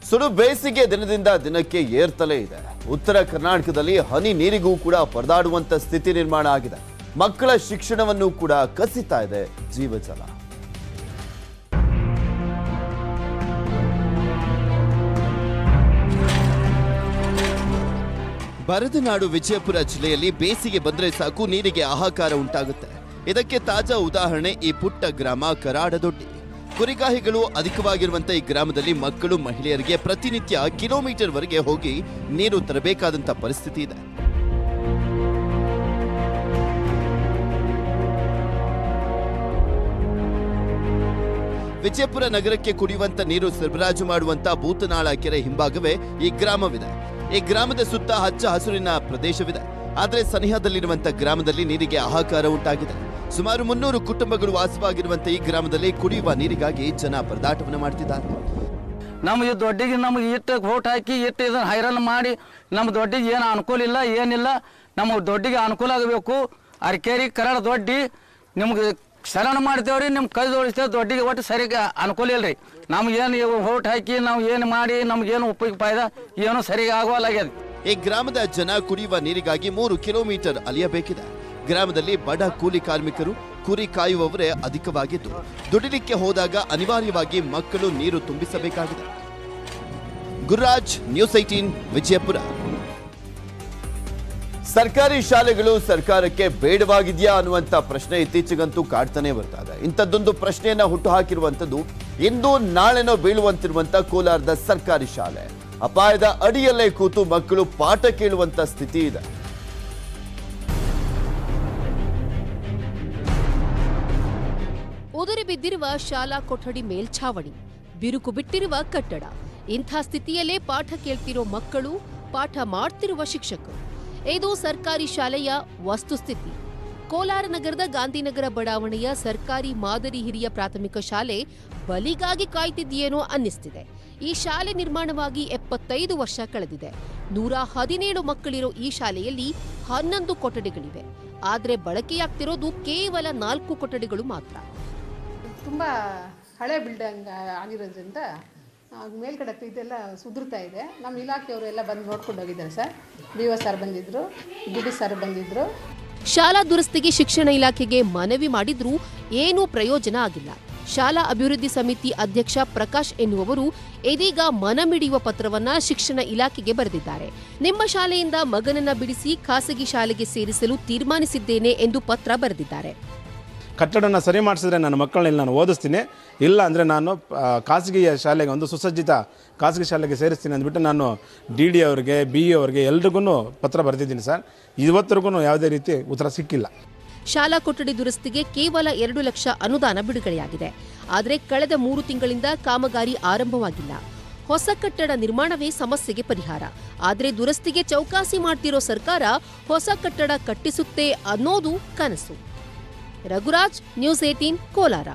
ಸುಡು ಬೇಸಿಗೆ ದಿನದಿಂದ ದಿನಕ್ಕೆ ಏರ್ತಲೇ ಇದೆ. ಉತ್ತರ ಕರ್ನಾಟಕದಲ್ಲಿ ಹನಿ ನೀರಿಗೂ ಕೂಡ ಪರದಾಡುವಂತ ಸ್ಥಿತಿ ನಿರ್ಮಾಣ ಆಗಿದೆ. ಮಕ್ಕಳ ಶಿಕ್ಷಣವನ್ನು ಕೂಡ ಕಸಿತಾ ಇದೆ ಜೀವಜಲ. ಬರದ ನಾಡು ವಿಜಯಪುರ ಜಿಲ್ಲೆಯಲ್ಲಿ ಬೇಸಿಗೆ ಬಂದ್ರೆ ಸಾಕು ನೀರಿಗೆ ಹಾಹಾಕಾರ ಉಂಟಾಗುತ್ತೆ. ಇದಕ್ಕೆ ತಾಜಾ ಉದಾಹರಣೆ ಈ ಪುಟ್ಟ ಗ್ರಾಮ ಕರಾಡದೊಡ್ಡಿ. ಕುರಿಗಾಹಿಗಳು ಅಧಿಕವಾಗಿರುವಂತ ಈ ಗ್ರಾಮದಲ್ಲಿ ಮಕ್ಕಳು ಮಹಿಳೆಯರಿಗೆ ಪ್ರತಿನಿತ್ಯ ಕಿಲೋಮೀಟರ್ ವರೆಗೆ ಹೋಗಿ ನೀರು ತರಬೇಕಾದಂತ ಪರಿಸ್ಥಿತಿ ಇದೆ. ವಿಜಯಪುರ ನಗರಕ್ಕೆ ಕುಡಿಯುವಂತ ನೀರು ಸರಬರಾಜು ಮಾಡುವಂತ ಭೂತನಾಳ ಕೆರೆ ಹಿಂಭಾಗವೇ ಈ ಗ್ರಾಮವಿದೆ. ಈ ಗ್ರಾಮದ ಸುತ್ತ ಹಚ್ಚ ಹಸುರಿನ ಪ್ರದೇಶವಿದೆ. ಆದರೆ ಸನಿಹದಲ್ಲಿರುವಂತ ಗ್ರಾಮದಲ್ಲಿ ನೀರಿಗೆ ಹಾಹಾಕಾರ ಉಂಟಾಗಿದೆ. ಸುಮಾರು 300 ಕುಟುಂಬಗಳು ವಾಸವಾಗಿರುವಂತ ಈ ಗ್ರಾಮದಲ್ಲಿ ಕುಡಿಯುವ ನೀರಿಗಾಗಿ ಜನ ಪರದಾಟವನ್ನು ಮಾಡ್ತಿದ್ದಾರೆ. ನಮ್ಮ ಈ ದೊಡ್ಡಿಗೆ ನಮಗೆ ಇಟ್ಟು ಹೋಟ್ ಹಾಕಿ ಇಟ್ಟು ಇದನ್ನು ಹೈರಾಣ ಮಾಡಿ ನಮ್ಮ ದೊಡ್ಡಿಗೆ ಏನು ಅನುಕೂಲ ಇಲ್ಲ, ಏನಿಲ್ಲ. ನಮ್ಮ ದೊಡ್ಡಿಗೆ ಅನುಕೂಲ ಆಗಬೇಕು. ಅರಕೇರಿ ಕರಾಡ ದೊಡ್ಡಿ ನಿಮ್ಗೆ ಶರಣ ಮಾಡ್ತೇವ್ರಿ, ನಿಮ್ಮ ಕೈ ಜೋಡಿಸ್ತೇವೆ. ದೊಡ್ಡಿಗೆ ಒಟ್ಟು ಸರಿಗೆ ಅನುಕೂಲ ಇಲ್ರಿ. ನಮ್ಗೇನು ಹೋಟ್ ಹಾಕಿ ನಾವು ಏನು ಮಾಡಿ ನಮ್ಗೇನು ಉಪಯೋಗ ಫಾಯ್ದ ಏನು ಸರಿಗೆ ಆಗುವಲ್ಲಾಗ್ಯದ. ಈ ಗ್ರಾಮದ ಜನ ಕುಡಿಯುವ ನೀರಿಗಾಗಿ 3 ಕಿಲೋಮೀಟರ್ ಅಲಿಯಬೇಕಿದೆ. ಗ್ರಾಮದಲ್ಲಿ ಬಡ ಕೂಲಿ ಕಾರ್ಮಿಕರು, ಕುರಿ ಕಾಯುವವರೇ ಅಧಿಕವಾಗಿದ್ದು ದುಡಿಲಿಕ್ಕೆ ಹೋದಾಗ ಅನಿವಾರ್ಯವಾಗಿ ಮಕ್ಕಳು ನೀರು ತುಂಬಿಸಬೇಕಾಗಿದೆ. ಗುರುರಾಜ್, ನ್ಯೂಸ್ 18, ವಿಜಯಪುರ. ಸರ್ಕಾರಿ ಶಾಲೆಗಳು ಸರ್ಕಾರಕ್ಕೆ ಬೇಡವಾಗಿದೆಯಾ ಅನ್ನುವಂತ ಪ್ರಶ್ನೆ ಇತ್ತೀಚೆಗಂತೂ ಕಾಡ್ತಾನೆ ಬರ್ತಾ ಇದೆ. ಇಂಥದ್ದೊಂದು ಪ್ರಶ್ನೆಯನ್ನ ಹುಟ್ಟುಹಾಕಿರುವಂತದ್ದು ಇಂದು ನಾಳೆನೋ ಬೀಳುವಂತಿರುವಂತ ಕೋಲಾರದ ಸರ್ಕಾರಿ ಶಾಲೆ. ಅಪಾಯದ ಅಡಿಯಲ್ಲೇ ಕೂತು ಮಕ್ಕಳು ಪಾಠ ಕೇಳುವಂತ ಸ್ಥಿತಿ ಇದೆ. ಉದುರಿ ಬಿದ್ದಿರುವ ಶಾಲಾ ಕೊಠಡಿ ಮೇಲ್ಛಾವಣಿ, ಬಿರುಕು ಬಿಟ್ಟಿರುವ ಕಟ್ಟಡ, ಇಂಥ ಸ್ಥಿತಿಯಲ್ಲೇ ಪಾಠ ಕೇಳ್ತಿರೋ ಮಕ್ಕಳು, ಪಾಠ ಮಾಡ್ತಿರುವ ಶಿಕ್ಷಕರು. ಇದು ಸರ್ಕಾರಿ ಶಾಲೆಯ ವಸ್ತುಸ್ಥಿತಿ. ಕೋಲಾರ ನಗರದ ಗಾಂಧಿನಗರ ಬಡಾವಣೆಯ ಸರ್ಕಾರಿ ಮಾದರಿ ಹಿರಿಯ ಪ್ರಾಥಮಿಕ ಶಾಲೆ ಬಲಿಗಾಗಿ ಕಾಯ್ತಿದೆಯೇನೋ ಅನ್ನಿಸ್ತಿದೆ. ಈ ಶಾಲೆ ನಿರ್ಮಾಣವಾಗಿ 75 ವರ್ಷ ಕಳೆದಿದೆ. 117 ಮಕ್ಕಳಿರೋ ಈ ಶಾಲೆಯಲ್ಲಿ 11 ಕೊಠಡಿಗಳಿವೆ. ಆದರೆ ಬಳಕೆಯಾಗ್ತಿರೋದು ಕೇವಲ 4 ಕೊಠಡಿಗಳು ಮಾತ್ರ. ತುಂಬ ಹಳೆ ಬಿಲ್ಡಿಂಗ್ ಆಗಿರೋದ್ರಿಂದ ಮೇಲ್ಗಡೆ ಇದೆಲ್ಲ ಸುದುರ್ತಾ ಇದೆ. ನಮ್ಮ ಇಲಾಖೆಯವರು ಎಲ್ಲ ಬಂದು ನೋಡ್ಕೊಂಡು ಹೋಗಿದ್ದಾರೆ ಸರ್. BO ಸರ್ ಬಂದಿದ್ರು, DD ಸರ್ ಬಂದಿದ್ರು. ಶಾಲಾ ದುರಸ್ತಿಗೆ ಶಿಕ್ಷಣ ಇಲಾಖೆಗೆ ಮನವಿ ಮಾಡಿದ್ರೂ ಏನೂ ಪ್ರಯೋಜನ ಆಗಿಲ್ಲ. ಶಾಲಾ ಅಭಿವೃದ್ಧಿ ಸಮಿತಿ ಅಧ್ಯಕ್ಷ ಪ್ರಕಾಶ್ ಎನ್ನುವವರು ಇದೀಗ ಮನಮಿಡಿಯುವ ಪತ್ರವನ್ನ ಶಿಕ್ಷಣ ಇಲಾಖೆಗೆ ಬರೆದಿದ್ದಾರೆ. ನಿಮ್ಮ ಶಾಲೆಯಿಂದ ಮಗನನ್ನ ಬಿಡಿಸಿ ಖಾಸಗಿ ಶಾಲೆಗೆ ಸೇರಿಸಲು ತೀರ್ಮಾನಿಸಿದ್ದೇನೆ ಎಂದು ಪತ್ರ ಬರೆದಿದ್ದಾರೆ. ಕಟ್ಟಡನ ಸರಿ ಮಾಡಿಸಿದ್ರೆ ನನ್ನ ಮಕ್ಕಳನ್ನ ನಾನು ಓದಿಸ್ತೀನಿ, ಇಲ್ಲ ಅಂದರೆ ನಾನು ಖಾಸಗಿ ಶಾಲೆಗೆ, ಒಂದು ಸುಸಜ್ಜಿತ ಖಾಸಗಿ ಶಾಲೆಗೆ ಸೇರಿಸ್ತೀನಿ ಅಂದ್ಬಿಟ್ಟು ನಾನು DD ಅವರಿಗೆ, BE ಅವರಿಗೆ ಎಲ್ರಿಗೂ ಪತ್ರ ಬರೆದಿದ್ದೀನಿ ಸರ್. ಇವತ್ತರೆಗೂ ಯಾವುದೇ ರೀತಿ ಉತ್ತರ ಸಿಕ್ಕಿಲ್ಲ. ಶಾಲಾ ಕೊಠಡಿ ದುರಸ್ತಿಗೆ ಕೇವಲ 2 ಲಕ್ಷ ಅನುದಾನ ಬಿಡುಗಡೆಯಾಗಿದೆ. ಆದರೆ ಕಳೆದ 3 ತಿಂಗಳಿಂದ ಕಾಮಗಾರಿ ಆರಂಭವಾಗಿಲ್ಲ. ಹೊಸ ಕಟ್ಟಡ ನಿರ್ಮಾಣವೇ ಸಮಸ್ಯೆಗೆ ಪರಿಹಾರ. ಆದರೆ ದುರಸ್ತಿಗೆ ಚೌಕಾಸಿ ಮಾಡ್ತಿರೋ ಸರ್ಕಾರ ಹೊಸ ಕಟ್ಟಡ ಕಟ್ಟಿಸುತ್ತೆ ಅನ್ನೋದು ಕನಸು. ರಘುರಾಜ್, ನ್ಯೂಸ್ 18, ಕೋಲಾರ.